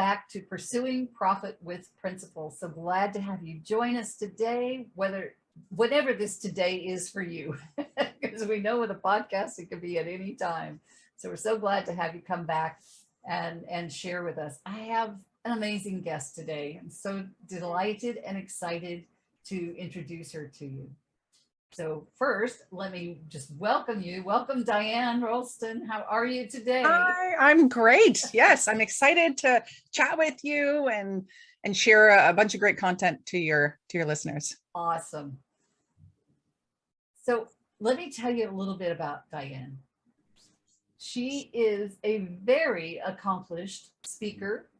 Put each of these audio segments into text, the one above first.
back to Pursuing Profit with Principle. So glad to have you join us today, whatever this today is for you, because we know with a podcast, it could be at any time. So we're so glad to have you come back and share with us. I have an amazing guest today. I'm so delighted and excited to introduce her to you. So first, let me just welcome you. Welcome, Diane Ralston. How are you today? Hi, I'm great. Yes, I'm excited to chat with you and share a bunch of great content to your listeners. Awesome. So let me tell you a little bit about Diane. She is a very accomplished speaker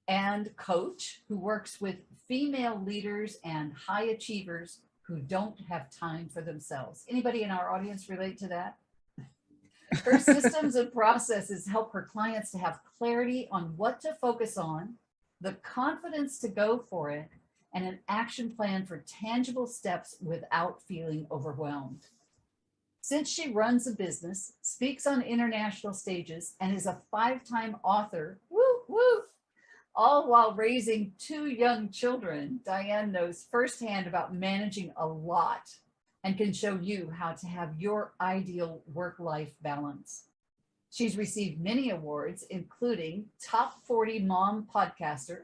and coach who works with female leaders and high achievers who don't have time for themselves. Anybody in our audience relate to that? Her systems and processes help her clients to have clarity on what to focus on, the confidence to go for it, and an action plan for tangible steps without feeling overwhelmed. Since she runs a business, speaks on international stages, and is a 5-time author, all while raising 2 young children, Diane knows firsthand about managing a lot and can show you how to have your ideal work-life balance. She's received many awards, including Top 40 Mom Podcaster,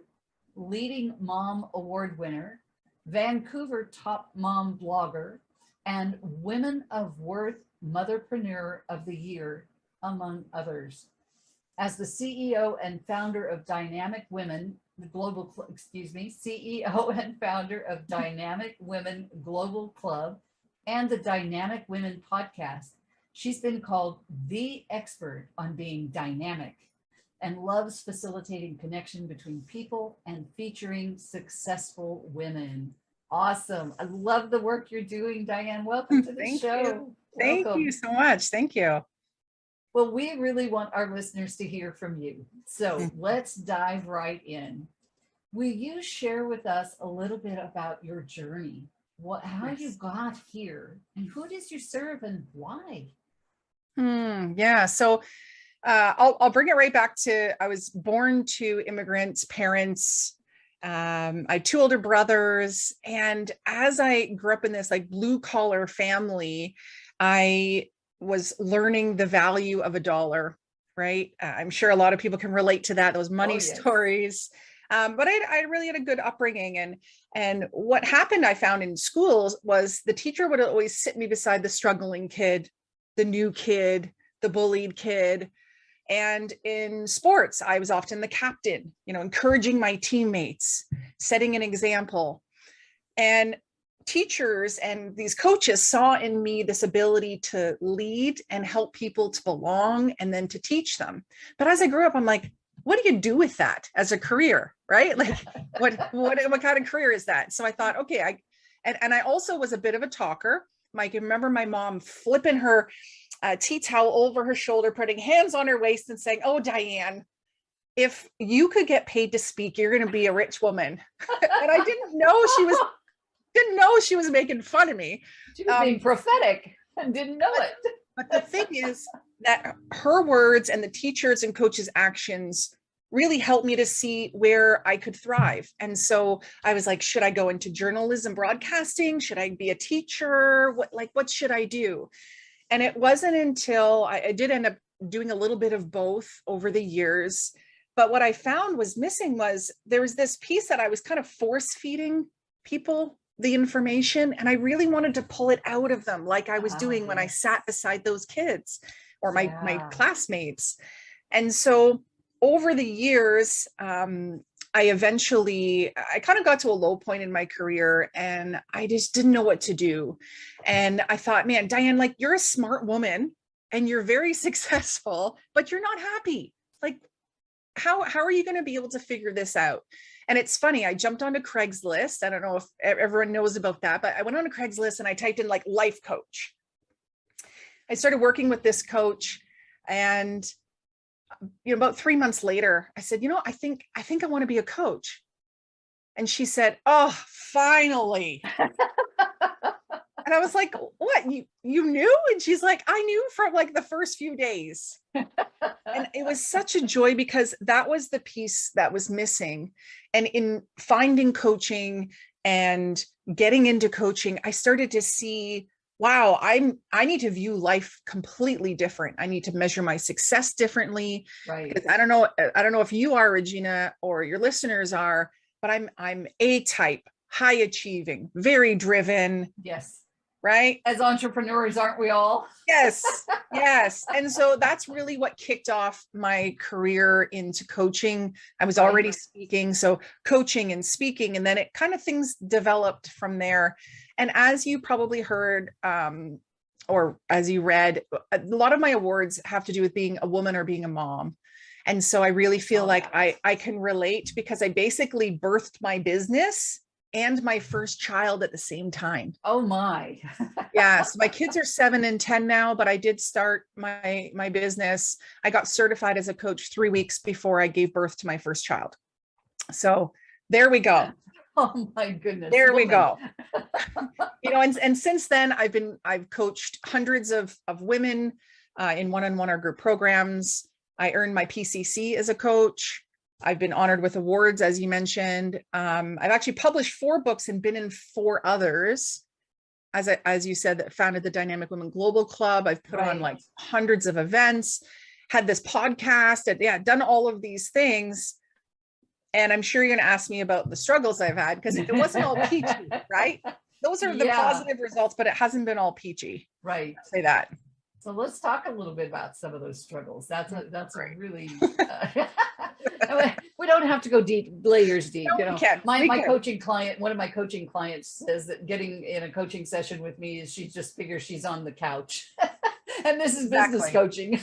Leading Mom Award winner, Vancouver Top Mom Blogger, and Women of Worth Motherpreneur of the Year, among others. As the CEO and founder of Dynamic Women, CEO and founder of Dynamic Women Global Club and the Dynamic Women podcast, she's been called the expert on being dynamic and loves facilitating connection between people and featuring successful women. Awesome. I love the work you're doing, Diane. Welcome to the show. Thank you so much. Thank you. Well, we really want our listeners to hear from you. So let's dive right in. Will you share with us a little bit about your journey? How you got here, and who does you serve and why? Yeah. So I'll bring it right back to, I was born to immigrant parents. I had 2 older brothers. And as I grew up in this like blue collar family, I was learning the value of a dollar, right? I'm sure a lot of people can relate to that, those money stories. But I really had a good upbringing. And what happened, I found in schools, was the teacher would always sit me beside the struggling kid, the new kid, the bullied kid. And in sports, I was often the captain, encouraging my teammates, setting an example. And teachers and these coaches saw in me this ability to lead and help people to belong and then to teach them. But as I grew up, I'm like, what do you do with that as a career, right? Like, what kind of career is that? So I thought, okay, I also was a bit of a talker. I can remember my mom flipping her tea towel over her shoulder, putting hands on her waist and saying, "Oh, Diane, if you could get paid to speak, you're going to be a rich woman." And I didn't know she was making fun of me. She was being prophetic and didn't know it. But the thing is that her words and the teachers and coaches' actions really helped me to see where I could thrive. And so I was like, should I go into journalism, broadcasting? Should I be a teacher? What should I do? And it wasn't until I did end up doing a little bit of both over the years. But what I found was missing was there was this piece that I was kind of force feeding people the information, and I really wanted to pull it out of them, like I was doing when I sat beside those kids or my classmates. And so over the years, I kind of got to a low point in my career, and I just didn't know what to do. And I thought, man, Diane, like, you're a smart woman and you're very successful, but you're not happy. Like, how are you going to be able to figure this out? And it's funny, I jumped onto Craigslist. I don't know if everyone knows about that, but I went onto Craigslist and I typed in like life coach. I started working with this coach, and about 3 months later, I said, I think I want to be a coach. And she said, "Oh, finally." And I was like, "What? You knew?" And she's like, "I knew from like the first few days." And it was such a joy because that was the piece that was missing. And in finding coaching and getting into coaching, I started to see, wow, I need to view life completely different. I need to measure my success differently. Right. Because I don't know if you are, Regina, or your listeners are, but I'm A type, high achieving, very driven. Yes. Right? As entrepreneurs, aren't we all? Yes. Yes. And so that's really what kicked off my career into coaching. I was already speaking, so coaching and speaking, and then it kind of things developed from there. And as you probably heard, or as you read, a lot of my awards have to do with being a woman or being a mom. And so I really feel like I can relate because I basically birthed my business and my first child at the same time. Oh my. Yes, my kids are 7 and 10 now, but I did start my business. I got certified as a coach 3 weeks before I gave birth to my first child. So there we go. Oh my goodness. There we go. And since then I've coached hundreds of women in one-on-one or group programs. I earned my PCC as a coach. I've been honored with awards, as you mentioned. I've actually published 4 books and been in 4 others. As you said, that founded the Dynamic Women Global Club. I've put on like hundreds of events, had this podcast, and done all of these things. And I'm sure you're going to ask me about the struggles I've had because it wasn't all peachy, right? Those are the positive results, but it hasn't been all peachy. Right. I'll say that. So let's talk a little bit about some of those struggles. That's a really, we don't have to go deep, layers deep. No, my coaching client, one of my coaching clients says that getting in a coaching session with me is she just figures she's on the couch. And this is business coaching.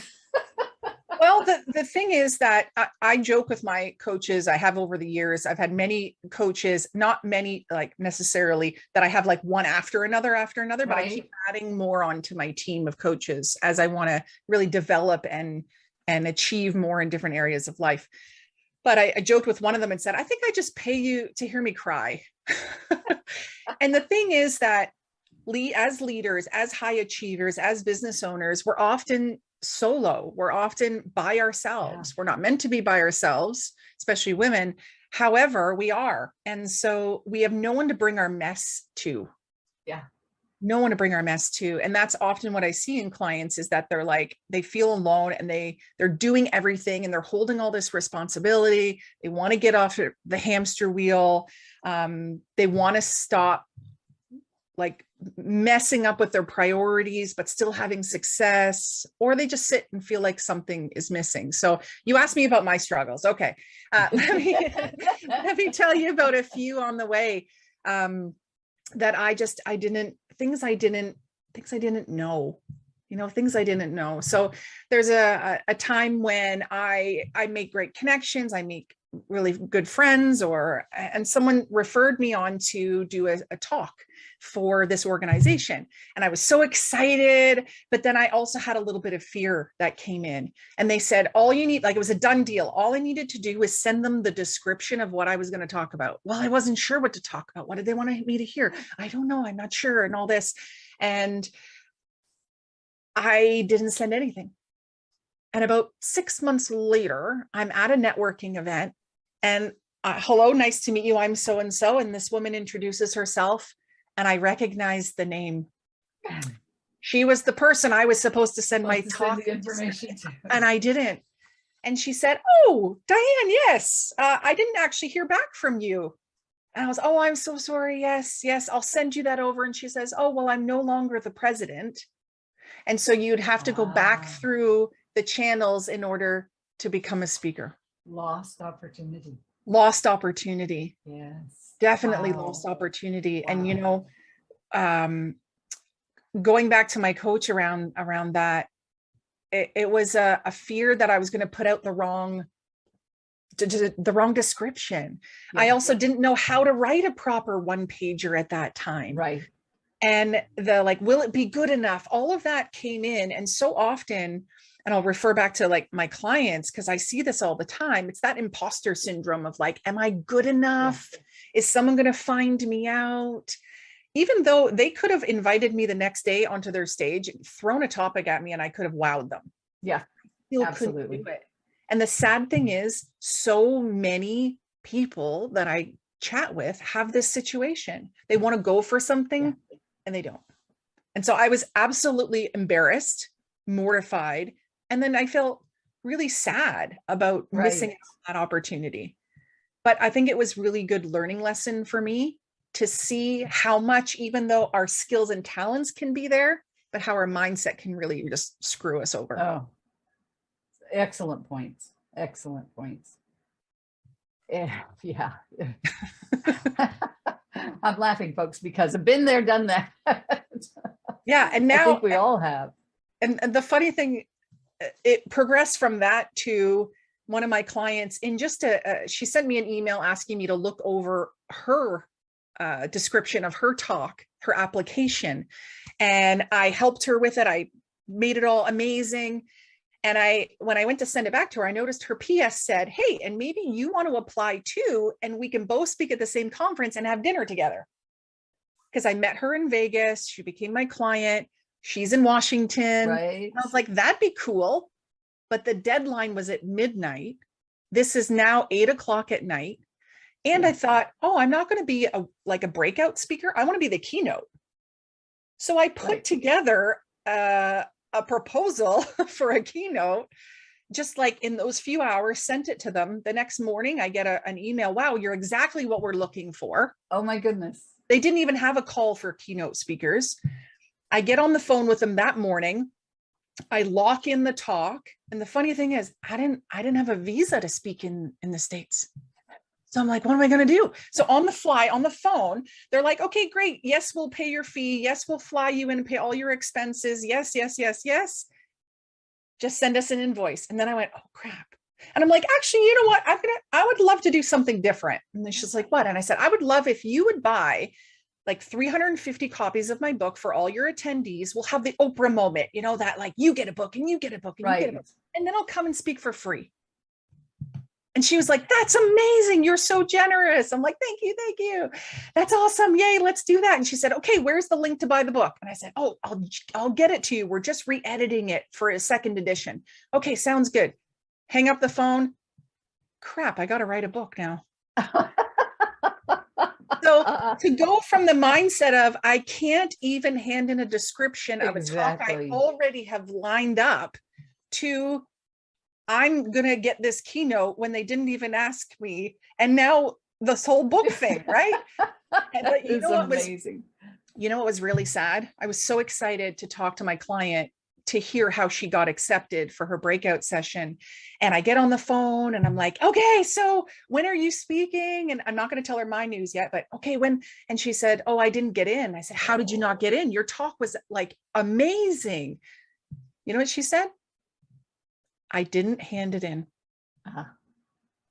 Well, the thing is that I joke with my coaches. I have over the years, I've had many coaches, not many like necessarily that I have like one after another, but I keep adding more onto my team of coaches as I want to really develop and achieve more in different areas of life. But I joked with one of them and said, I think I just pay you to hear me cry. And the thing is that as leaders, as high achievers, as business owners, we're often solo. We're often by ourselves. We're not meant to be by ourselves, especially women. However, we are. And so we have no one to bring our mess to. No one to bring our mess to. And that's often what I see in clients is that they're like, they feel alone and they're doing everything and they're holding all this responsibility. They want to get off the hamster wheel. They want to stop like messing up with their priorities, but still having success, or they just sit and feel like something is missing. So you asked me about my struggles. Okay. Let me tell you about a few on the way that I didn't know. Things I didn't know. So there's a time when I make great connections. I make really good friends and someone referred me on to do a talk for this organization. And I was so excited, but then I also had a little bit of fear that came in, and they said, all you need, like it was a done deal. All I needed to do was send them the description of what I was going to talk about. Well, I wasn't sure what to talk about. What did they want me to hear? I don't know. I'm not sure. And all this. And I didn't send anything. And about 6 months later, I'm at a networking event and hello, nice to meet you. I'm so-and-so. And this woman introduces herself and I recognize the name. She was the person I was supposed to send my talk information to, and I didn't. And she said, oh, Diane, yes, I didn't actually hear back from you. And I was, oh, I'm so sorry. Yes, I'll send you that over. And she says, oh, well, I'm no longer the president. And so you'd have to go back through the channels in order to become a speaker. Lost opportunity. Yes. Definitely lost opportunity. Wow. And, going back to my coach around that, it was a fear that I was going to put out the wrong description. Yeah. I also didn't know how to write a proper one-pager at that time. Right. And will it be good enough? All of that came in. And so often, and I'll refer back to like my clients, because I see this all the time. It's that imposter syndrome of like, am I good enough? Yeah. Is someone going to find me out? Even though they could have invited me the next day onto their stage, thrown a topic at me, and I could have wowed them. Yeah. still couldn't Absolutely. do it. And the sad thing is, so many people that I chat with have this situation. They want to go for something and they don't. And so I was absolutely embarrassed, mortified, and then I felt really sad about missing Right. that opportunity. But I think it was really good learning lesson for me to see how much, even though our skills and talents can be there, but how our mindset can really just screw us over. Oh, excellent points. Excellent points. Yeah. I'm laughing, folks, because I've been there, done that. Yeah. And I now, think we all have. and the funny thing, it progressed from that to one of my clients in just she sent me an email asking me to look over her description of her talk, her application. And I helped her with it. I made it all amazing. And when I went to send it back to her, I noticed her PS said, hey, and maybe you want to apply too, and we can both speak at the same conference and have dinner together. Because I met her in Vegas. She became my client. She's in Washington. Right. I was like, that'd be cool. But the deadline was at midnight. This is now 8 o'clock at night. And I thought, oh, I'm not going to be like a breakout speaker. I want to be the keynote. So I put together a proposal for a keynote, just like in those few hours, sent it to them. The next morning, I get an email. Wow, you're exactly what we're looking for. Oh my goodness. They didn't even have a call for keynote speakers. I get on the phone with them that morning. I lock in the talk. And the funny thing is, I didn't have a visa to speak in the States. So I'm like, what am I going to do? So on the fly, on the phone, they're like, okay, great. Yes, we'll pay your fee. Yes, we'll fly you in and pay all your expenses. Yes, yes, yes, yes. Just send us an invoice. And then I went, oh crap. And I'm like, actually, you know what? I would love to do something different. And then she's like, what? And I said, I would love if you would buy like 350 copies of my book for all your attendees. We'll have the Oprah moment, you know, that like you get a book and you get a book and you get a book. And then I'll come and speak for free. And she was like, that's amazing. You're so generous. I'm like, thank you. Thank you. That's awesome. Yay. Let's do that. And she said, okay, where's the link to buy the book? And I said, oh, I'll get it to you. We're just re-editing it for a second edition. Okay. Sounds good. Hang up the phone. Crap. I got to write a book now. So to go from the mindset of, I can't even hand in a description of a talk I already have lined up to, I'm going to get this keynote when they didn't even ask me. And now this whole book thing, right? But you know amazing. You know what was really sad? I was so excited to talk to my client to hear how she got accepted for her breakout session. And I get on the phone and I'm like, okay, so when are you speaking? And I'm not going to tell her my news yet, but okay, when? And she said, oh, I didn't get in. I said, how did you not get in? Your talk was like amazing. You know what she said? I didn't hand it in.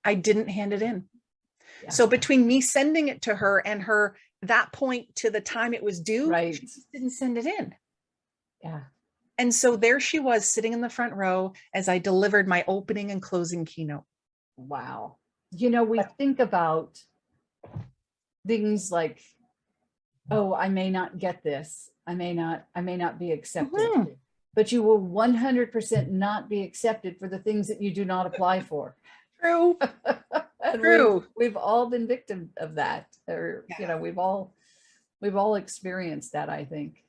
I didn't hand it in. Yeah. So between me sending it to her and her, that point to the time it was due, she just didn't send it in. Yeah. And so there she was sitting in the front row as I delivered my opening and closing keynote. Wow. You know, we think about things like, oh, I may not get this. I may not be accepted. Mm-hmm. But you will 100% not be accepted for the things that you do not apply for. True. True. We've all been victim of that, or you know, we've all experienced that, I think.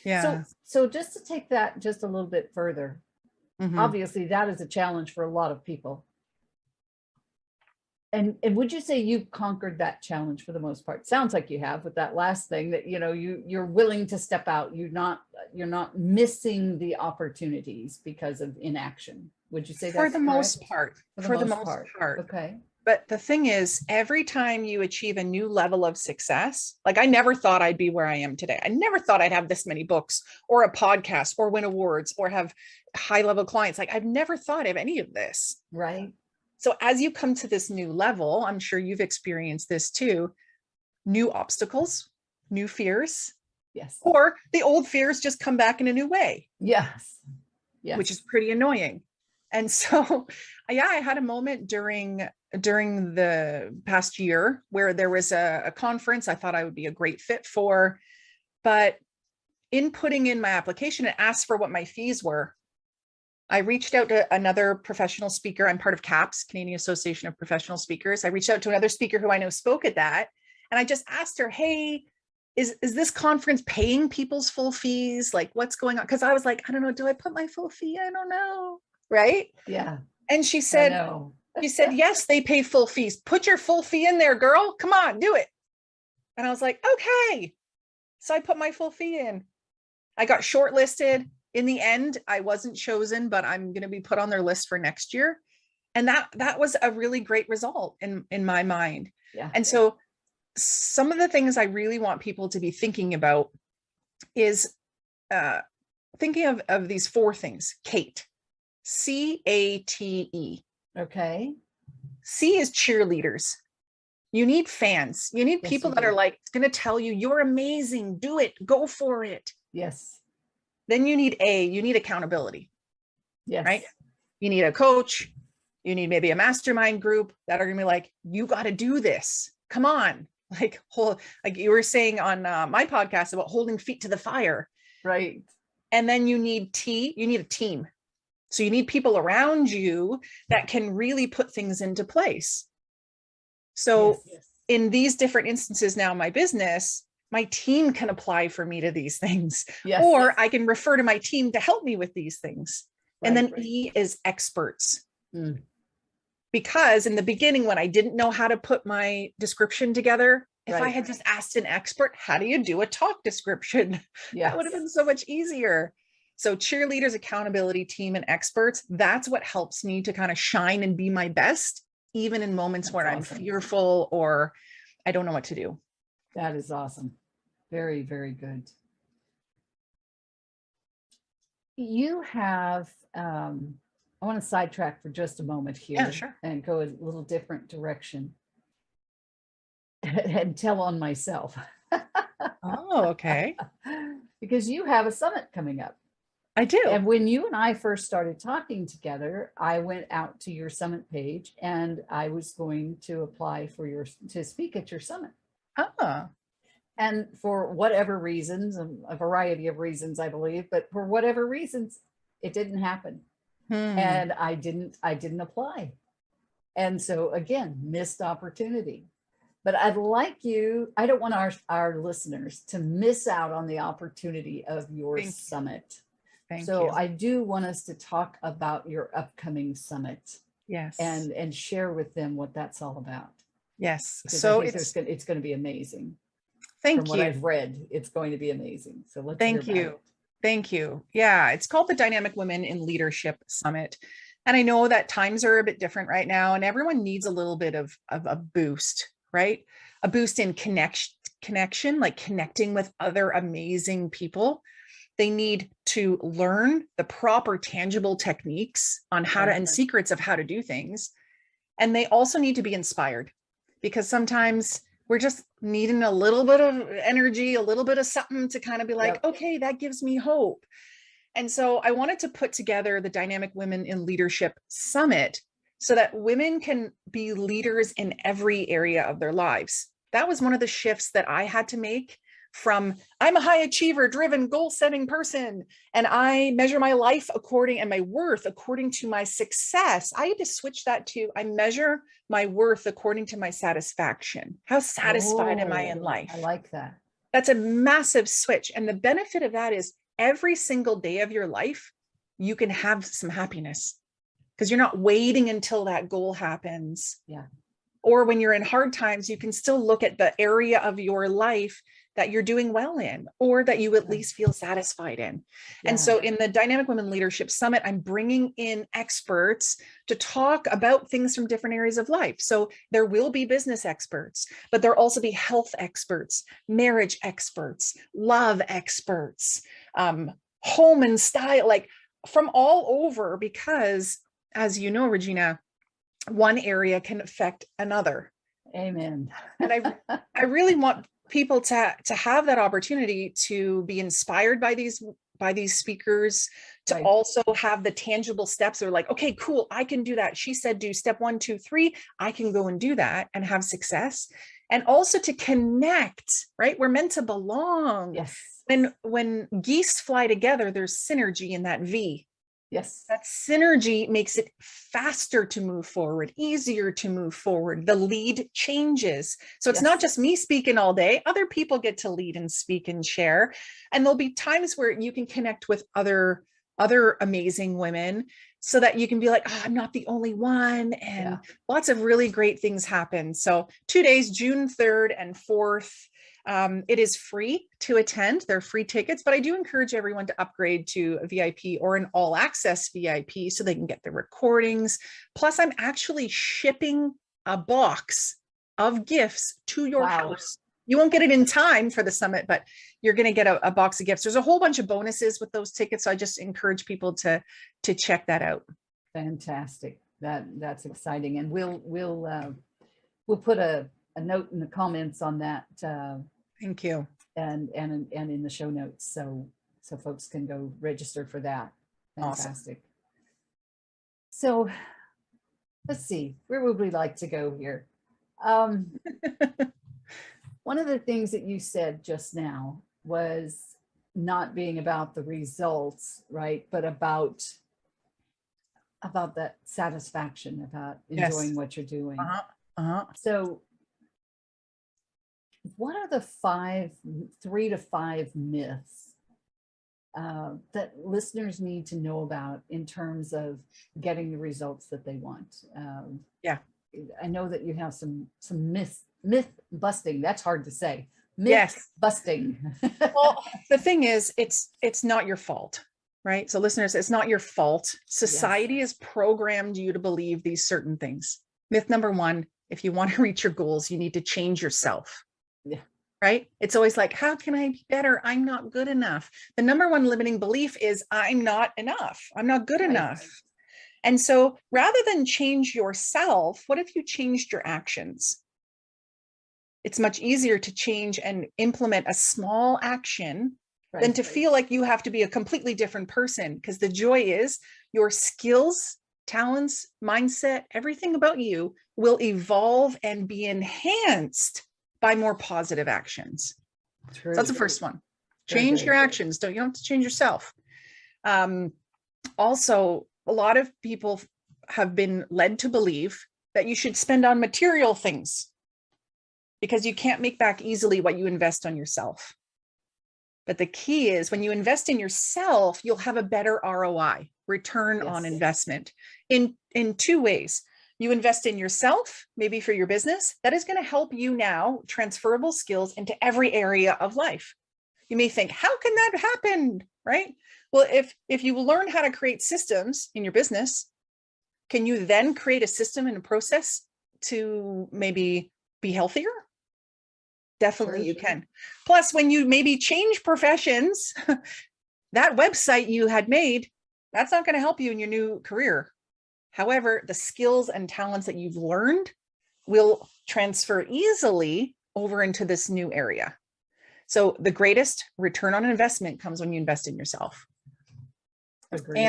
Yeah. So just to take that just a little bit further, obviously that is a challenge for a lot of people. And would you say you've conquered that challenge for the most part? Sounds like you have with that last thing, that, you know, you're willing to step out. You're not missing the opportunities because of inaction. Would you say that's for the most part? For the most part. Okay. But the thing is, every time you achieve a new level of success, like I never thought I'd be where I am today. I never thought I'd have this many books or a podcast or win awards or have high level clients. Like I've never thought of any of this. Right. So as you come to this new level, I'm sure you've experienced this too, new obstacles, new fears. Yes. Or the old fears just come back in a new way. Yes. Yes. Which is pretty annoying. And so, yeah, I had a moment during the past year where there was a conference I thought I would be a great fit for, but in putting in my application, it asked for what my fees were. I reached out to another professional speaker. I'm part of CAPS, Canadian Association of Professional Speakers. I reached out to another speaker who I know spoke at that. And I just asked her, hey, is this conference paying people's full fees? Like, what's going on? Because I was like, I don't know, do I put my full fee? I don't know. Right. Yeah. And she I said, know. yes, they pay full fees. Put your full fee in there, girl. Come on, do it. And I was like, okay. So I put my full fee in. I got shortlisted. In the end, I wasn't chosen, but I'm going to be put on their list for next year. And that was a really great result in my mind. Yeah. And so some of the things I really want people to be thinking about is thinking of these 4 things. Kate, CATE. Okay. C is cheerleaders. You need fans. You need people that are like, going to tell you, you're amazing. Do it. Go for it. Yes. Then you need you need accountability. Yes. Right. You need a coach. You need maybe a mastermind group that are going to be like, you got to do this. Come on. Like you were saying on my podcast about holding feet to the fire. Right. And then you need you need a team. So you need people around you that can really put things into place. So in these different instances now in my business, my team can apply for me to these things, or I can refer to my team to help me with these things. And then E is experts. Because in the beginning, when I didn't know how to put my description together, if I had just asked an expert, how do you do a talk description? That would have been so much easier. So cheerleaders, accountability team, and experts, that's what helps me to kind of shine and be my best, even in moments where I'm fearful or I don't know what to do. That is awesome. Very, very good. You have, I want to sidetrack for just a moment here and go a little different direction and tell on myself. Oh, okay. Because you have a summit coming up. I do. And when you and I first started talking together, I went out to your summit page and I was going to apply for to speak at your summit. And for whatever reasons, a variety of reasons, I believe, but for whatever reasons, it didn't happen. And I didn't apply. And so again, missed opportunity. But I'd like I don't want our listeners to miss out on the opportunity of your summit. Thank you. you. I do want us to talk about your upcoming summit. Yes. And share with them what that's all about. Yes. So it's going to be amazing. Thank you. From what I've read, it's going to be amazing. So let's Thank you. Thank you. Yeah, it's called the Dynamic Women in Leadership Summit. And I know that times are a bit different right now, and everyone needs a little bit of a boost, right? A boost in connection, like connecting with other amazing people. They need to learn the proper tangible techniques on how to and secrets of how to do things. And they also need to be inspired, because sometimes we're just needing a little bit of energy, a little bit of something to kind of be like, okay, that gives me hope. And so I wanted to put together the Dynamic Women in Leadership Summit so that women can be leaders in every area of their lives. That was one of the shifts that I had to make from I'm a high achiever, driven, goal-setting person, and I measure my life and my worth according to my success. I had to switch that to I measure my worth according to my satisfaction. How satisfied am I in life? I like that. That's a massive switch. And the benefit of that is every single day of your life, you can have some happiness because you're not waiting until that goal happens. Yeah. Or when you're in hard times, you can still look at the area of your life that you're doing well in, or that you at least feel satisfied in. Yeah. And so in the Dynamic Women Leadership Summit, I'm bringing in experts to talk about things from different areas of life. So there will be business experts, but there'll also be health experts, marriage experts, love experts, home and style, like from all over, because as you know, Regina, one area can affect another. Amen. And I really want people to have that opportunity to be inspired by these speakers, to also have the tangible steps. They're like, okay, cool, I can do that. She said, do step 1, 2, 3. I can go and do that and have success. And also to connect, right? We're meant to belong. Yes. When geese fly together, there's synergy in that V. Yes. That synergy makes it faster to move forward, easier to move forward. The lead changes. So it's not just me speaking all day. Other people get to lead and speak and share. And there'll be times where you can connect with other amazing women so that you can be like, oh, I'm not the only one. And lots of really great things happen. So 2 days, June 3rd and 4th. It is free to attend. They're free tickets, but I do encourage everyone to upgrade to a VIP or an all access VIP so they can get the recordings. Plus, I'm actually shipping a box of gifts to your house. You won't get it in time for the summit, but you're going to get a box of gifts. There's a whole bunch of bonuses with those tickets. So I just encourage people to check that out. Fantastic. That's exciting. And we'll put a note in the comments on that. Thank you. And in the show notes, so folks can go register for that. Fantastic. Awesome. So let's see, where would we like to go here? One of the things that you said just now was not being about the results, right? But about that satisfaction, about enjoying what you're doing. So what are the 3 to 5 myths that listeners need to know about in terms of getting the results that they want? I know that you have some myth busting. That's hard to say. Myth busting. Well, the thing is, it's not your fault, right? So listeners, it's not your fault. Society has programmed you to believe these certain things. Myth number 1, if you want to reach your goals, you need to change yourself. Right? It's always like, how can I be better? I'm not good enough. The number 1 limiting belief is I'm not enough. I'm not good enough. And so rather than change yourself, what if you changed your actions? It's much easier to change and implement a small action than to feel like you have to be a completely different person, because the joy is your skills, talents, mindset, everything about you will evolve and be enhanced by more positive actions. So that's the first one. Change your actions. You don't have to change yourself. Also, a lot of people have been led to believe that you should spend on material things because you can't make back easily what you invest on yourself. But the key is when you invest in yourself, you'll have a better ROI, return on investment, in 2 ways. You invest in yourself, maybe for your business, that is going to help you now transferable skills into every area of life. You may think, how can that happen? Right? Well, if you learn how to create systems in your business, can you then create a system and a process to maybe be healthier? Definitely you can. Plus, when you maybe change professions, that website you had made, that's not going to help you in your new career. However, the skills and talents that you've learned will transfer easily over into this new area. So the greatest return on investment comes when you invest in yourself. Agreed.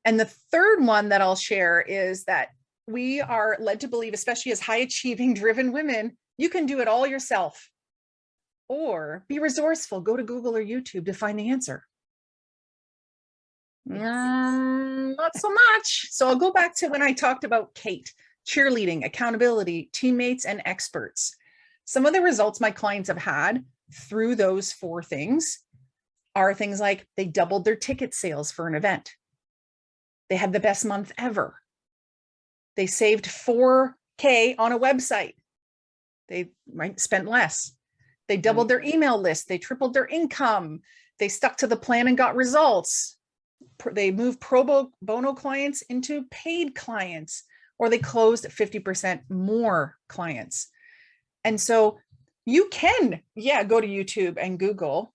And the third one that I'll share is that we are led to believe, especially as high achieving, driven women, you can do it all yourself. Or be resourceful, go to Google or YouTube to find the answer. Not so much. So I'll go back to when I talked about Kate, cheerleading, accountability, teammates, and experts. Some of the results my clients have had through those 4 things are things like they doubled their ticket sales for an event. They had the best month ever. They saved $4,000 on a website. They might spend less. They doubled their email list. They tripled their income. They stuck to the plan and got results. They moved pro bono clients into paid clients, or they closed 50% more clients. And so you can, go to YouTube and Google,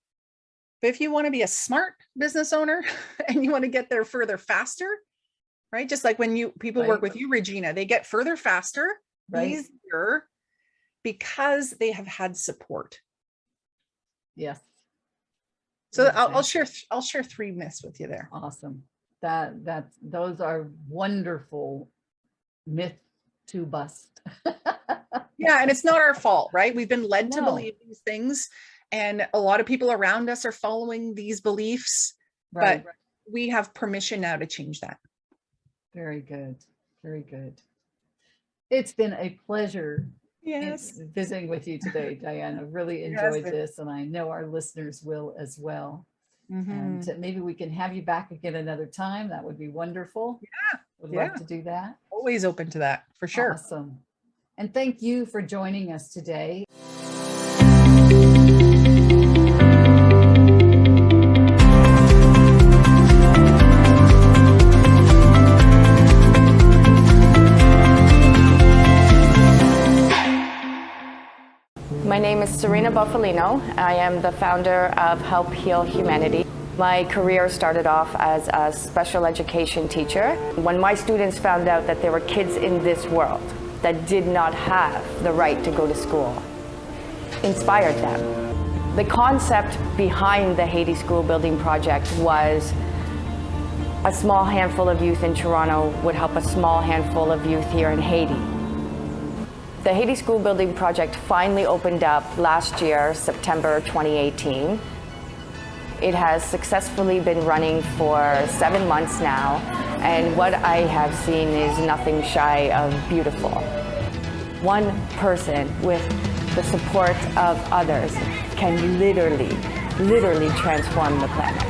but if you want to be a smart business owner and you want to get there further faster, right? Just like when people work with you, Regina, they get further faster, easier, because they have had support. Yes. So I'll share 3 myths with you there. Awesome. Those are wonderful myth to bust. Yeah, and it's not our fault, right? We've been led to believe these things, and a lot of people around us are following these beliefs. But we have permission now to change that. Very good. Very good. It's been a pleasure visiting with you today, Diane. I really enjoyed this, and I know our listeners will as well. And maybe we can have you back again another time. That would be wonderful. Yeah. Would love to do that. Always open to that, for sure. Awesome. And thank you for joining us today. My name is Serena Buffalino. I am the founder of Help Heal Humanity. My career started off as a special education teacher. When my students found out that there were kids in this world that did not have the right to go to school, inspired them. The concept behind the Haiti School Building Project was a small handful of youth in Toronto would help a small handful of youth here in Haiti. The Haiti School Building Project finally opened up last year, September 2018. It has successfully been running for 7 months now, and what I have seen is nothing shy of beautiful. One person with the support of others can literally transform the planet.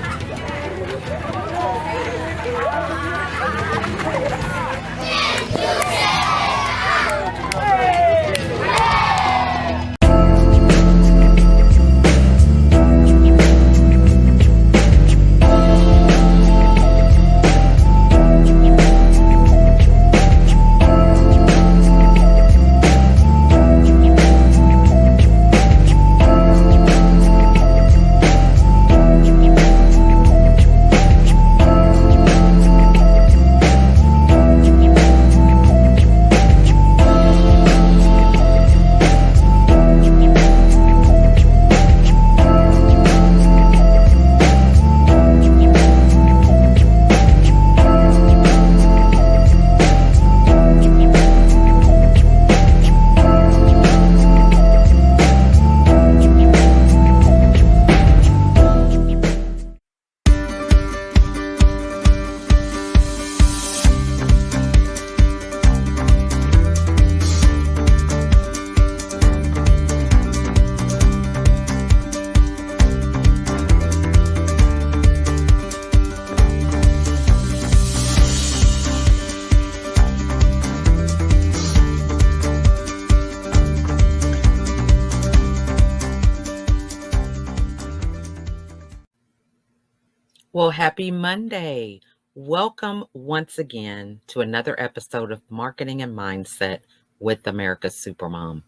Well, happy Monday. Welcome once again to another episode of Marketing and Mindset with America's Supermom.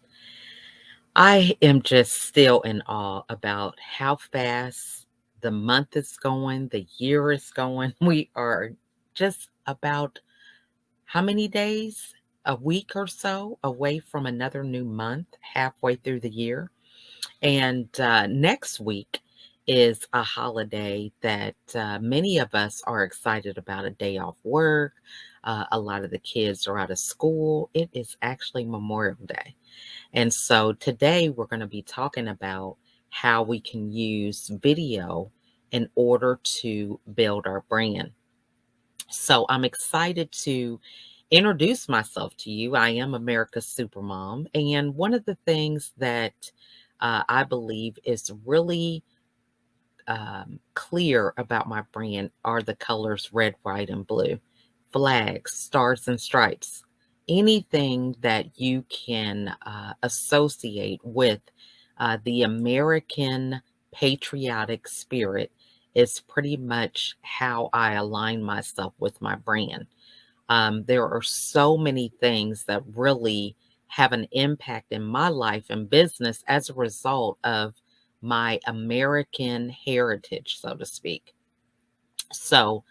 I am just still in awe about how fast the month is going, the year is going. We are just about how many days? A week or so away from another new month, halfway through the year. And next week is a holiday that many of us are excited about, a day off work. A lot of the kids are out of school. It is actually Memorial Day. And so today we're going to be talking about how we can use video in order to build our brand. So I'm excited to introduce myself to you. I am America's Supermom. And one of the things that I believe is really clear about my brand are the colors red, white, and blue. Flags, stars, and stripes. Anything that you can associate with the American patriotic spirit is pretty much how I align myself with my brand. There are so many things that really have an impact in my life and business as a result of my American heritage, so to speak. So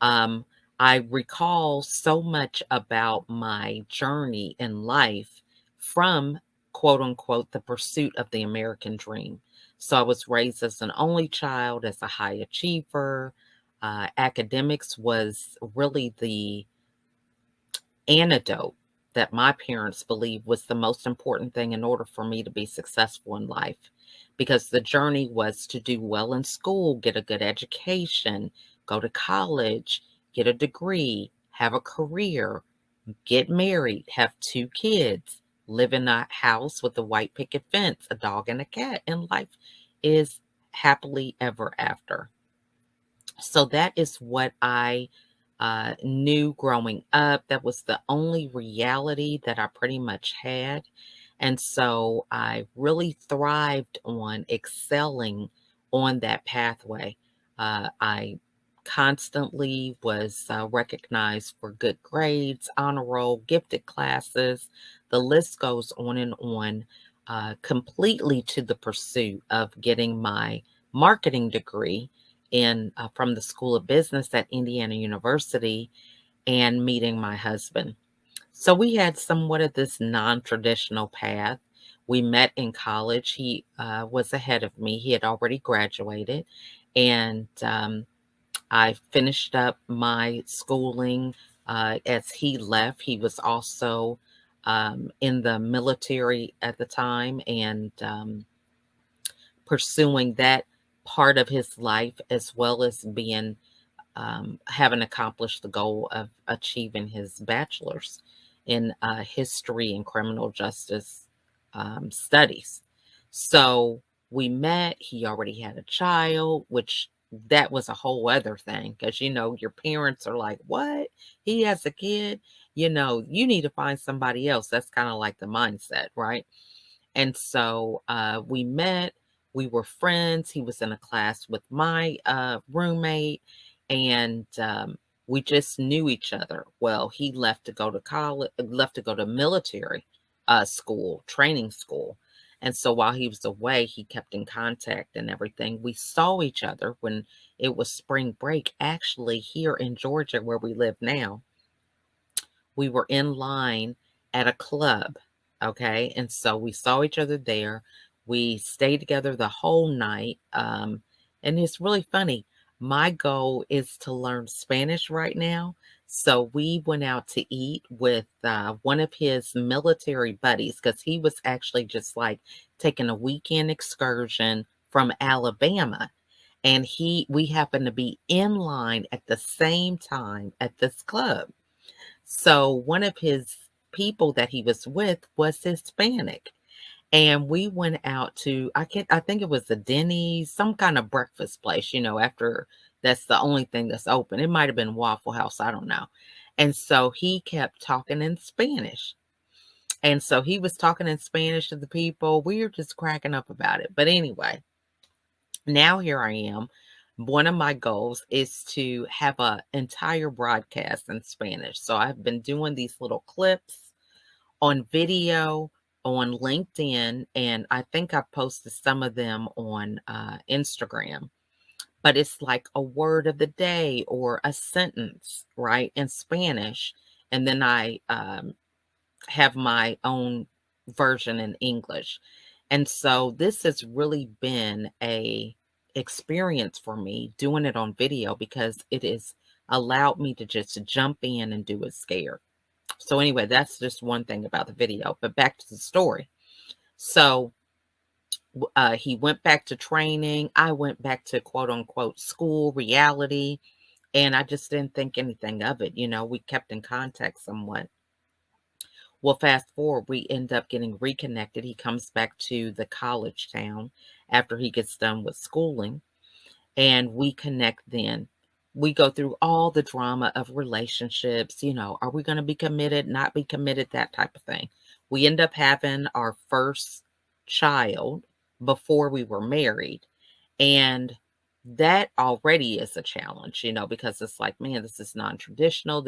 I recall so much about my journey in life from, quote unquote, the pursuit of the American dream. So I was raised as an only child, as a high achiever. Academics was really the antidote that my parents believed was the most important thing in order for me to be successful in life, because the journey was to do well in school, get a good education, go to college, get a degree, have a career, get married, have 2 kids, live in a house with a white picket fence, a dog and a cat, and life is happily ever after. So that is what I knew growing up. That was the only reality that I pretty much had. And so I really thrived on excelling on that pathway. I constantly was recognized for good grades, honor roll, gifted classes. The list goes on and on, completely to the pursuit of getting my marketing degree in from the School of Business at Indiana University and meeting my husband. So we had somewhat of this non-traditional path. We met in college. He was ahead of me. He had already graduated, and I finished up my schooling as he left. He was also in the military at the time, and pursuing that part of his life, as well as being having accomplished the goal of achieving his bachelor's in history and criminal justice studies. So we met. He already had a child, which that was a whole other thing, because your parents are like, what? He has a kid? You need to find somebody else. That's kind of like the mindset, right? And so we met, we were friends. He was in a class with my roommate, and we just knew each other. Well, he left to go to college, left to go to military school, training school. And so while he was away, he kept in contact and everything. We saw each other when it was spring break, actually, here in Georgia, where we live now. We were in line at a club. Okay. And so we saw each other there. We stayed together the whole night. And it's really funny. My goal is to learn Spanish right now. So we went out to eat with one of his military buddies, because he was actually just like taking a weekend excursion from Alabama. And we happened to be in line at the same time at this club. So one of his people that he was with was Hispanic. And we went out to, I think it was a Denny's, some kind of breakfast place, after that's the only thing that's open. It might have been Waffle House, I don't know. And so he kept talking in Spanish. And so he was talking in Spanish to the people. We were just cracking up about it. But anyway, now here I am. One of my goals is to have an entire broadcast in Spanish. So I've been doing these little clips on video on LinkedIn, and I think I've posted some of them on Instagram. But it's like a word of the day or a sentence, right, in Spanish. And then I have my own version in English. And so this has really been a experience for me doing it on video, because it has allowed me to just jump in and do it scared. So anyway, that's just one thing about the video, but back to the story. So he went back to training. I went back to quote unquote school reality, and I just didn't think anything of it. We kept in contact somewhat. Well, fast forward, we end up getting reconnected. He comes back to the college town after he gets done with schooling, and we connect then. We go through all the drama of relationships. Are we going to be committed, not be committed, that type of thing. We end up having our first child before we were married. And that already is a challenge, because it's like, man, this is non-traditional.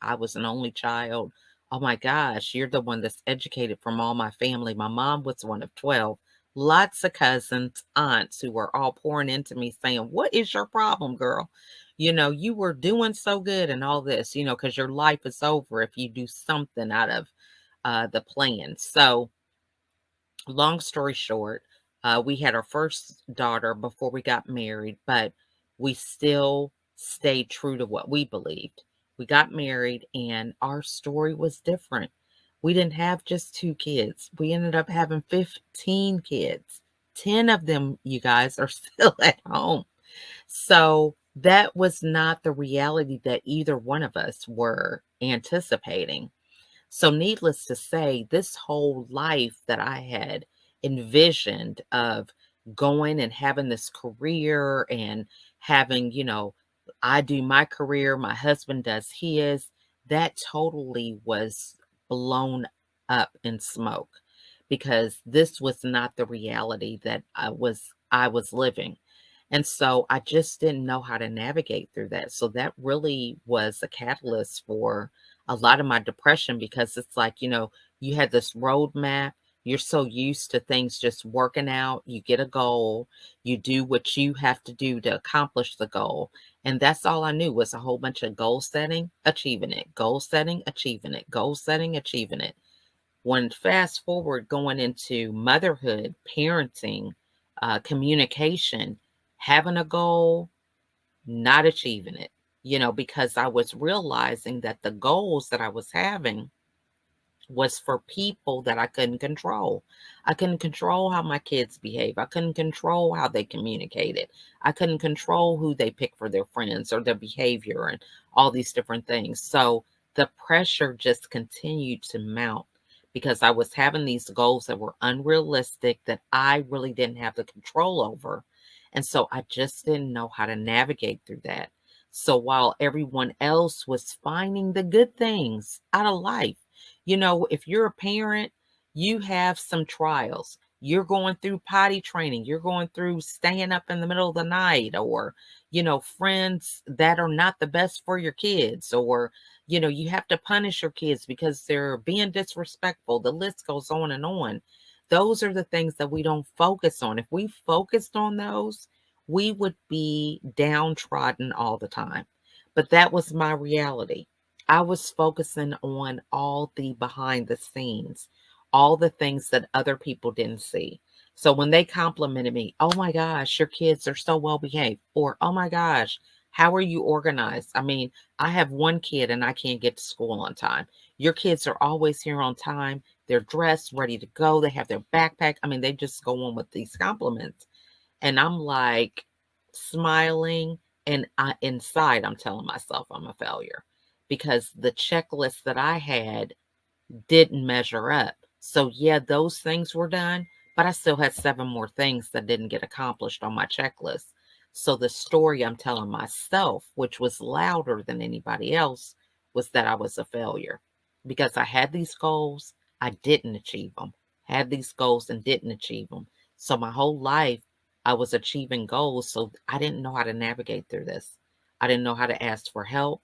I was an only child. Oh my gosh, you're the one that's educated from all my family. My mom was one of 12. Lots of cousins, aunts who were all pouring into me saying, what is your problem, girl? You were doing so good and all this, because your life is over if you do something out of the plan. So long story short, we had our first daughter before we got married, but we still stayed true to what we believed. We got married and our story was different. We didn't have just 2 kids. We ended up having 15 kids. 10 of them, you guys, are still at home. So that was not the reality that either one of us were anticipating. So, needless to say, this whole life that I had envisioned of going and having this career and having, I do my career, my husband does his, that totally was blown up in smoke because this was not the reality that I was living. And so I just didn't know how to navigate through that. So that really was a catalyst for a lot of my depression because it's like, you had this roadmap. You're so used to things just working out. You get a goal, you do what you have to do to accomplish the goal. And that's all I knew was a whole bunch of goal setting, achieving it, goal setting, achieving it, goal setting, achieving it. When fast forward going into motherhood, parenting, communication, having a goal, not achieving it, because I was realizing that the goals that I was having was for people that I couldn't control. I couldn't control how my kids behave. I couldn't control how they communicated. I couldn't control who they pick for their friends or their behavior and all these different things. So the pressure just continued to mount because I was having these goals that were unrealistic that I really didn't have the control over. And so I just didn't know how to navigate through that. So while everyone else was finding the good things out of life, if you're a parent, you have some trials. You're going through potty training. You're going through staying up in the middle of the night or, friends that are not the best for your kids or, you have to punish your kids because they're being disrespectful. The list goes on and on. Those are the things that we don't focus on. If we focused on those, we would be downtrodden all the time. But that was my reality. I was focusing on all the behind the scenes, all the things that other people didn't see. So when they complimented me, oh my gosh, your kids are so well behaved, or oh my gosh, how are you organized? I mean, I have one kid and I can't get to school on time. Your kids are always here on time. They're dressed, ready to go. They have their backpack. I mean, they just go on with these compliments. And I'm like smiling, and inside I'm telling myself I'm a failure because the checklist that I had didn't measure up. So yeah, those things were done, but I still had 7 more things that didn't get accomplished on my checklist. So the story I'm telling myself, which was louder than anybody else, was that I was a failure because I had these goals, I didn't achieve them. Had these goals and didn't achieve them. So my whole life I was achieving goals, so I didn't know how to navigate through this. I didn't know how to ask for help.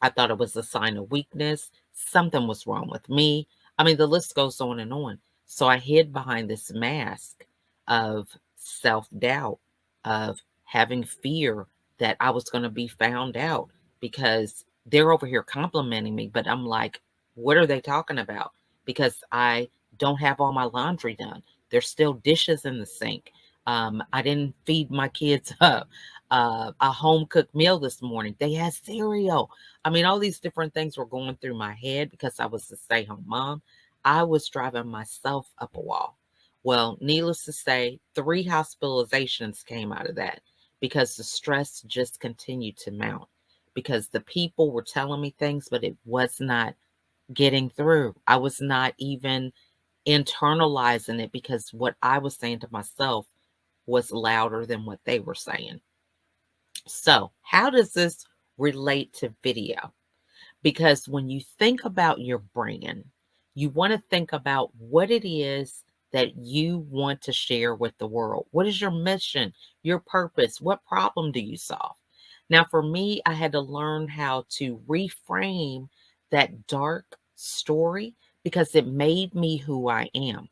I thought it was a sign of weakness. Something was wrong with me. I mean, the list goes on and on. So I hid behind this mask of self doubt, of having fear that I was going to be found out because they're over here complimenting me. But I'm like, what are they talking about? Because I don't have all my laundry done. There's still dishes in the sink. I didn't feed my kids up a home cooked meal this morning. They had cereal. I mean, all these different things were going through my head because I was a stay home mom. I was driving myself up a wall. Well, needless to say, 3 hospitalizations came out of that because the stress just continued to mount because the people were telling me things, but it was not getting through. I was not even internalizing it because what I was saying to myself was louder than what they were saying. So, how does this relate to video? Because when you think about your brand, you want to think about what it is that you want to share with the world. What is your mission, your purpose? What problem do you solve? Now, for me, I had to learn how to reframe that dark story because it made me who I am.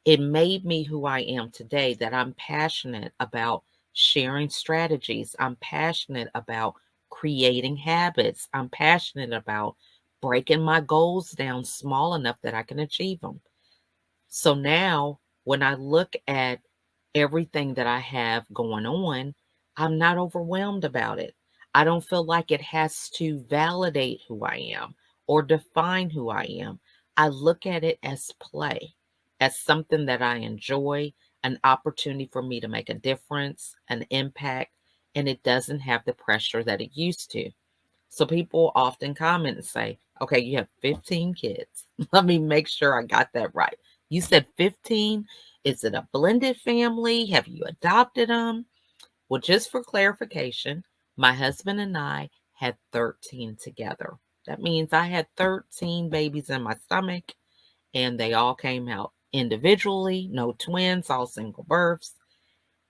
It made me who I am today, that I'm passionate about sharing strategies. I'm passionate about creating habits. I'm passionate about breaking my goals down small enough that I can achieve them. So now when I look at everything that I have going on, I'm not overwhelmed about it. I don't feel like it has to validate who I am or define who I am. I look at it as play, as something that I enjoy, an opportunity for me to make a difference, an impact. and it doesn't have the pressure that it used to. So people often comment and say, okay, you have 15 kids. Let me make sure I got that right. You said 15. Is it a blended family? Have you adopted them? Well, just for clarification, my husband and I had 13 together. That means I had 13 babies in my stomach, and they all came out individually, no twins, all single births.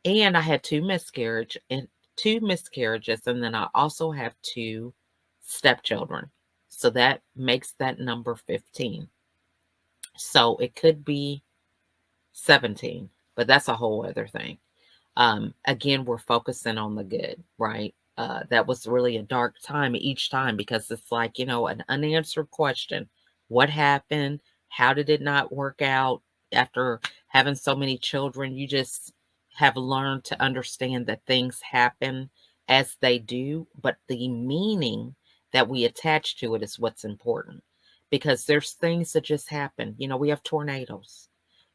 And I had two miscarriages, and then I also have two stepchildren. So that makes that number 15. So it could be 17, but that's a whole other thing. Again, we're focusing on the good, right? That was really a dark time each time, because it's like, an unanswered question. What happened? How did it not work out? After having so many children, you just have learned to understand that things happen as they do, but the meaning that we attach to it is what's important, because there's things that just happen. We have tornadoes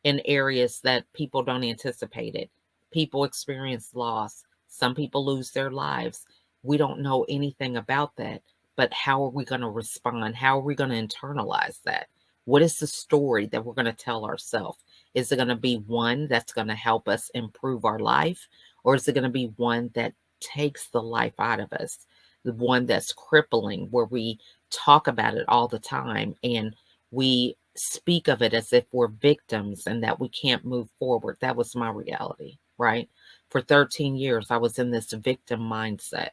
in areas that people don't anticipate it. People experience loss. Some people lose their lives. We don't know anything about that, but how are we going to respond? How are we going to internalize that? What is the story that we're going to tell ourselves? Is it going to be one that's going to help us improve our life? Or is it going to be one that takes the life out of us? The one that's crippling, where we talk about it all the time and we speak of it as if we're victims and that we can't move forward. That was my reality, right? For 13 years, I was in this victim mindset.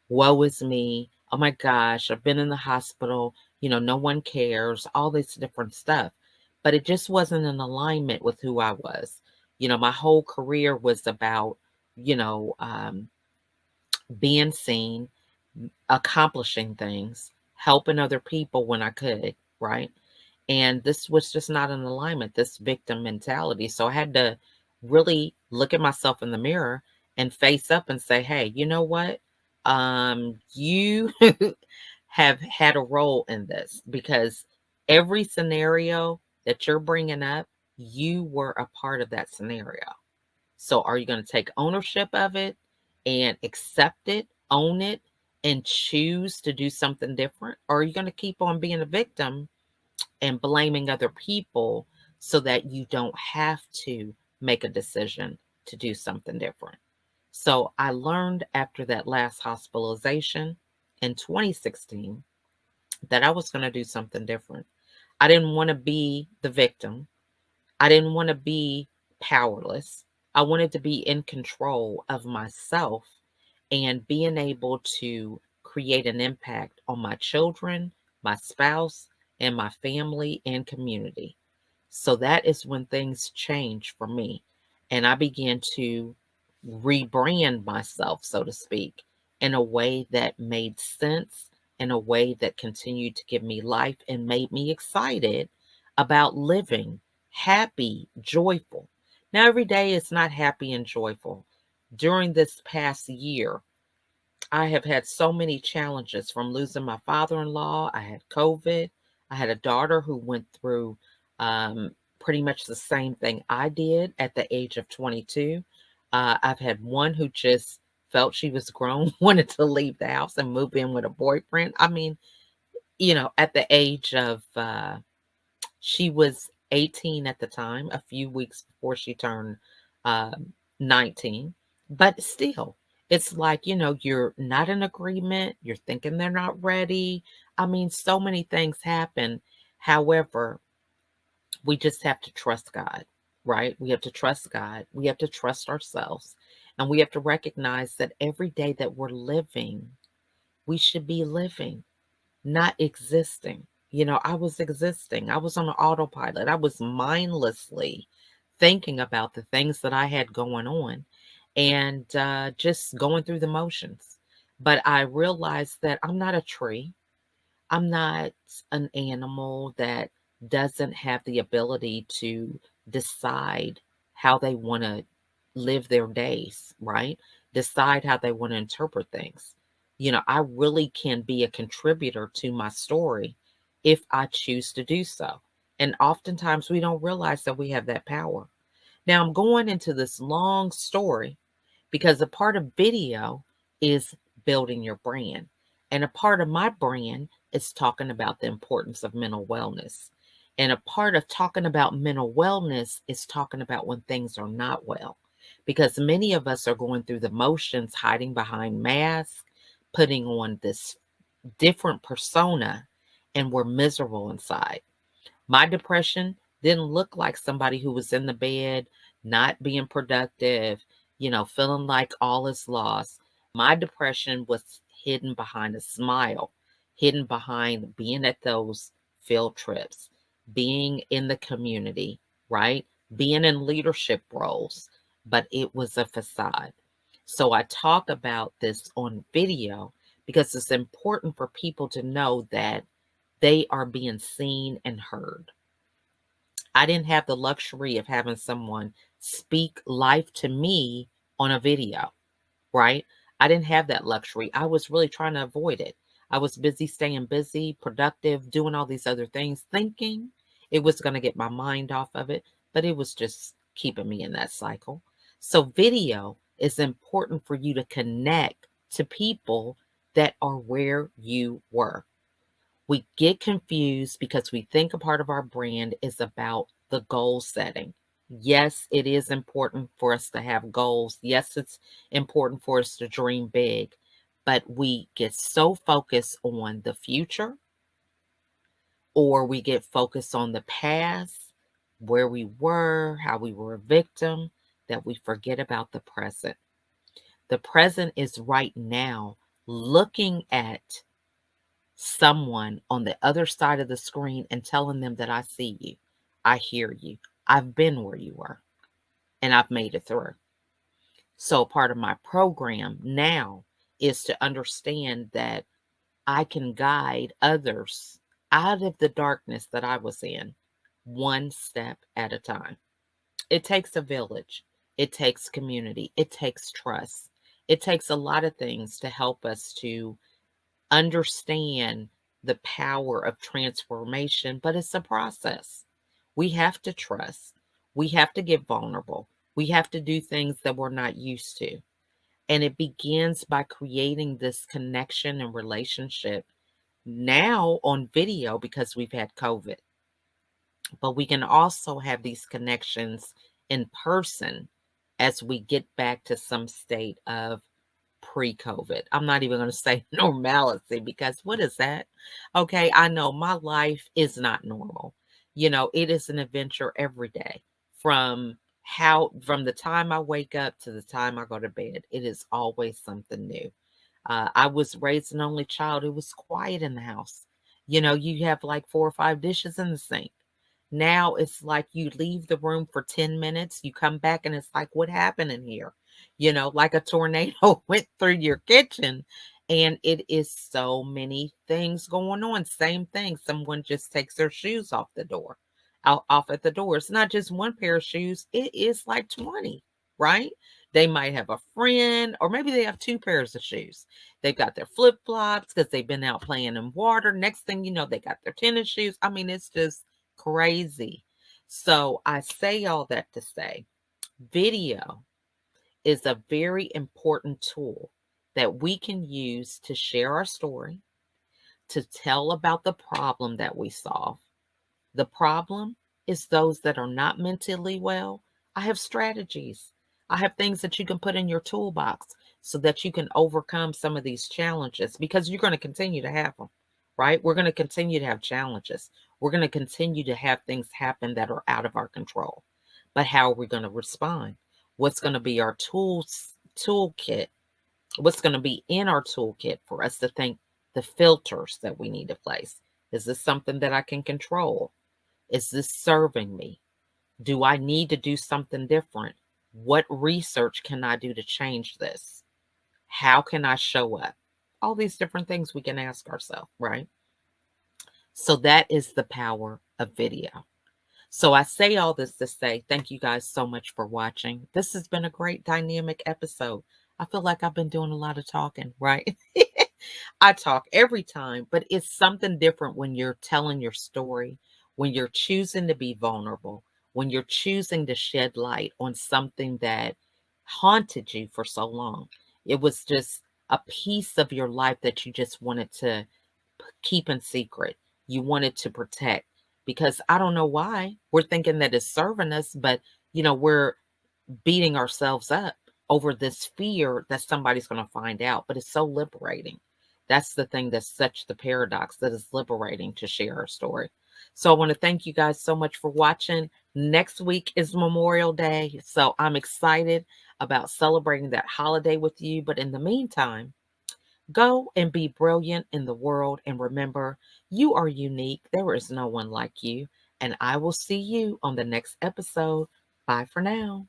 Woe is me. Oh my gosh, I've been in the hospital. No one cares, all this different stuff. But it just wasn't in alignment with who I was. My whole career was about, you know, um, being seen, accomplishing things, helping other people when I could, right? And this was just not in alignment, this victim mentality. So I had to really look at myself in the mirror and face up and say, hey, you know what? You have had a role in this, because every scenario that you're bringing up, you were a part of that scenario. So are you going to take ownership of it and accept it, own it, and choose to do something different? Or are you going to keep on being a victim and blaming other people so that you don't have to make a decision to do something different? So I learned after that last hospitalization in 2016 that I was going to do something different. I didn't want to be the victim. I didn't want to be powerless. I wanted to be in control of myself and being able to create an impact on my children, my spouse, and my family and community. So that is when things changed for me. And I began to rebrand myself, so to speak, in a way that made sense, in a way that continued to give me life and made me excited about living, happy, joyful. Now, every day is not happy and joyful. During this past year, I have had so many challenges, from losing my father-in-law. I had COVID. I had a daughter who went through pretty much the same thing I did at the age of 22. I've had one who just felt she was grown, wanted to leave the house and move in with a boyfriend. I mean, at the age of, she was 18 at the time, a few weeks before she turned uh, 19. But still, it's like, you're not in agreement. You're thinking they're not ready. I mean, so many things happen. However, we just have to trust God, right? We have to trust God. We have to trust ourselves. And we have to recognize that every day that we're living, we should be living, not existing. I was existing. I was on autopilot. I was mindlessly thinking about the things that I had going on, and just going through the motions. But I realized that I'm not a tree. I'm not an animal that doesn't have the ability to decide how they want to live their days, right? Decide how they want to interpret things. I really can be a contributor to my story if I choose to do so. And oftentimes we don't realize that we have that power. Now I'm going into this long story because a part of video is building your brand. And a part of my brand is talking about the importance of mental wellness. And a part of talking about mental wellness is talking about when things are not well. Because many of us are going through the motions, hiding behind masks, putting on this different persona, and we're miserable inside. My depression didn't look like somebody who was in the bed, not being productive, feeling like all is lost. My depression was hidden behind a smile, hidden behind being at those field trips, being in the community, right? Being in leadership roles, but it was a facade. So I talk about this on video because it's important for people to know that they are being seen and heard. I didn't have the luxury of having someone speak life to me on a video, right? I didn't have that luxury. I was really trying to avoid it. I was busy staying busy, productive, doing all these other things, thinking it was going to get my mind off of it, but it was just keeping me in that cycle. So video is important for you to connect to people that are where you were. We get confused because we think a part of our brand is about the goal setting. Yes, it is important for us to have goals. Yes, it's important for us to dream big, but we get so focused on the future, or we get focused on the past, where we were, how we were a victim, that we forget about the present. The present is right now, looking at someone on the other side of the screen and telling them that I see you, I hear you, I've been where you were, and I've made it through. So part of my program now is to understand that I can guide others out of the darkness that I was in, one step at a time. It takes a village. It takes community. It takes trust. It takes a lot of things to help us to understand the power of transformation, but it's a process. We have to trust. We have to get vulnerable. We have to do things that we're not used to. And it begins by creating this connection and relationship now on video because we've had COVID. But we can also have these connections in person as we get back to some state of pre-COVID. I'm not even going to say normalcy because what is that? Okay, I know my life is not normal. It is an adventure every day from the time I wake up to the time I go to bed. It is always something new. I was raised an only child. It was quiet in the house. You have like 4 or 5 dishes in the sink. Now it's like you leave the room for 10 minutes, you come back and it's like, what happened in here? Like a tornado went through your kitchen, and it is so many things going on. Same thing. Someone just takes their shoes off the door, off at the door. It's not just one pair of shoes. It is like 20, right? They might have a friend, or maybe they have 2 pairs of shoes. They've got their flip flops because they've been out playing in water. Next thing you know, they got their tennis shoes. I mean, it's just crazy. So I say all that to say video is a very important tool that we can use to share our story, to tell about the problem that we solve. The problem is those that are not mentally well. I have strategies. I have things that you can put in your toolbox so that you can overcome some of these challenges, because you're going to continue to have them, right? We're going to continue to have challenges. We're going to continue to have things happen that are out of our control. But how are we going to respond? What's going to be our toolkit? What's going to be in our toolkit for us to think the filters that we need to place? Is this something that I can control? Is this serving me? Do I need to do something different? What research can I do to change this? How can I show up? All these different things we can ask ourselves, right? So that is the power of video. So I say all this to say thank you guys so much for watching. This has been a great dynamic episode. I feel like I've been doing a lot of talking, right? I talk every time, but it's something different when you're telling your story, when you're choosing to be vulnerable, when you're choosing to shed light on something that haunted you for so long. It was just a piece of your life that you just wanted to keep in secret, you wanted to protect, because I don't know why we're thinking that it's serving us, but we're beating ourselves up over this fear that somebody's going to find out. But it's so liberating. That's the thing that's such the paradox, that is liberating to share our story. So I want to thank you guys so much for watching. Next week is Memorial Day, so I'm excited about celebrating that holiday with you. But in the meantime, go and be brilliant in the world. And remember, you are unique. There is no one like you. And I will see you on the next episode. Bye for now.